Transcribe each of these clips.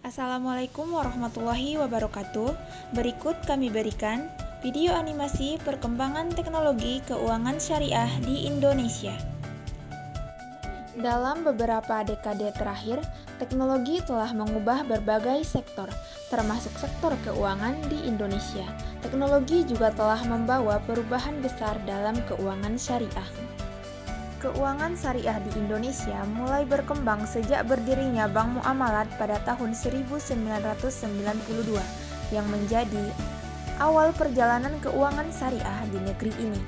Assalamualaikum warahmatullahi wabarakatuh. Berikut kami berikan video animasi perkembangan teknologi keuangan syariah di Indonesia. Dalam beberapa dekade terakhir, teknologi telah mengubah berbagai sektor, termasuk sektor keuangan di Indonesia. Teknologi juga telah membawa perubahan besar dalam keuangan syariah. Keuangan syariah di Indonesia mulai berkembang sejak berdirinya Bank Muamalat pada tahun 1992 yang menjadi awal perjalanan keuangan syariah di negeri ini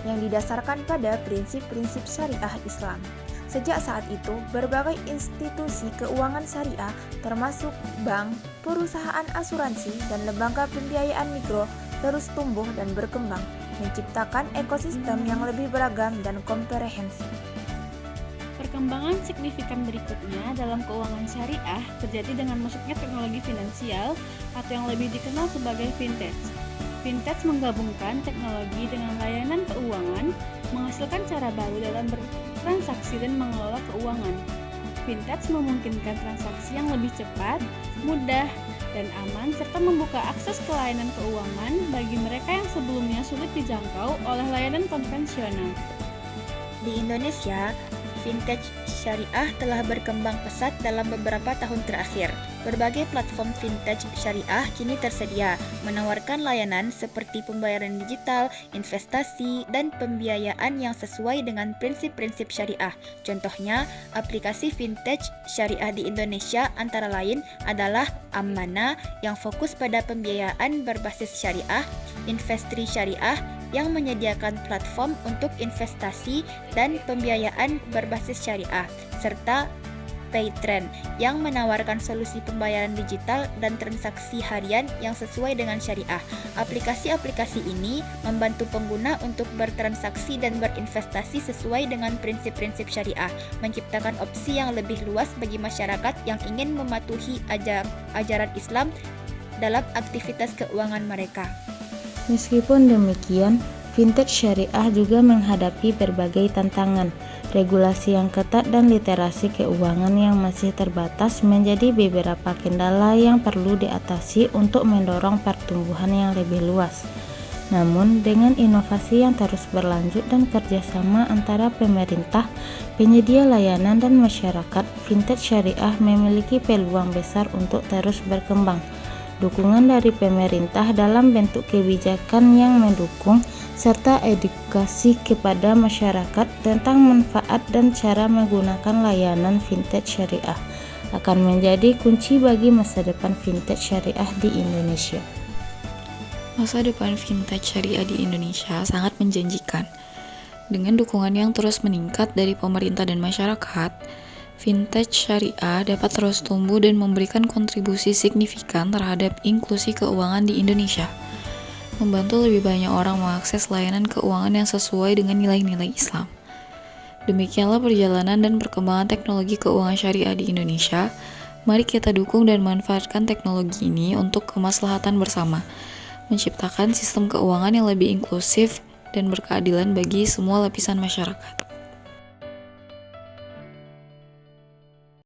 yang didasarkan pada prinsip-prinsip syariah Islam. Sejak saat itu, berbagai institusi keuangan syariah termasuk bank, perusahaan asuransi, dan lembaga pembiayaan mikro terus tumbuh dan berkembang, menciptakan ekosistem yang lebih beragam dan komprehensif. Perkembangan signifikan berikutnya dalam keuangan syariah terjadi dengan masuknya teknologi finansial atau yang lebih dikenal sebagai fintech. Fintech menggabungkan teknologi dengan layanan keuangan, menghasilkan cara baru dalam bertransaksi dan mengelola keuangan. Fintech memungkinkan transaksi yang lebih cepat, mudah, dan aman, serta membuka akses ke layanan keuangan bagi mereka yang sebelumnya sulit dijangkau oleh layanan konvensional. Di Indonesia, fintech syariah telah berkembang pesat dalam beberapa tahun terakhir. Berbagai platform fintech syariah kini tersedia, menawarkan layanan seperti pembayaran digital, investasi, dan pembiayaan yang sesuai dengan prinsip-prinsip syariah. Contohnya, aplikasi fintech syariah di Indonesia antara lain adalah Ammana yang fokus pada pembiayaan berbasis syariah, Investri Syariah yang menyediakan platform untuk investasi dan pembiayaan berbasis syariah, serta Paytrend yang menawarkan solusi pembayaran digital dan transaksi harian yang sesuai dengan syariah. Aplikasi-aplikasi ini membantu pengguna untuk bertransaksi dan berinvestasi sesuai dengan prinsip-prinsip syariah, menciptakan opsi yang lebih luas bagi masyarakat yang ingin mematuhi ajaran Islam dalam aktivitas keuangan mereka. Meskipun demikian, fintech syariah juga menghadapi berbagai tantangan. Regulasi yang ketat dan literasi keuangan yang masih terbatas menjadi beberapa kendala yang perlu diatasi untuk mendorong pertumbuhan yang lebih luas. Namun, dengan inovasi yang terus berlanjut dan kerjasama antara pemerintah, penyedia layanan, dan masyarakat, fintech syariah memiliki peluang besar untuk terus berkembang. Dukungan dari pemerintah dalam bentuk kebijakan yang mendukung serta edukasi kepada masyarakat tentang manfaat dan cara menggunakan layanan fintech syariah akan menjadi kunci bagi masa depan fintech syariah di Indonesia. Masa depan fintech syariah di Indonesia sangat menjanjikan. Dengan dukungan yang terus meningkat dari pemerintah dan masyarakat, fintech syariah dapat terus tumbuh dan memberikan kontribusi signifikan terhadap inklusi keuangan di Indonesia, membantu lebih banyak orang mengakses layanan keuangan yang sesuai dengan nilai-nilai Islam. Demikianlah perjalanan dan perkembangan teknologi keuangan syariah di Indonesia. Mari kita dukung dan manfaatkan teknologi ini untuk kemaslahatan bersama, menciptakan sistem keuangan yang lebih inklusif dan berkeadilan bagi semua lapisan masyarakat.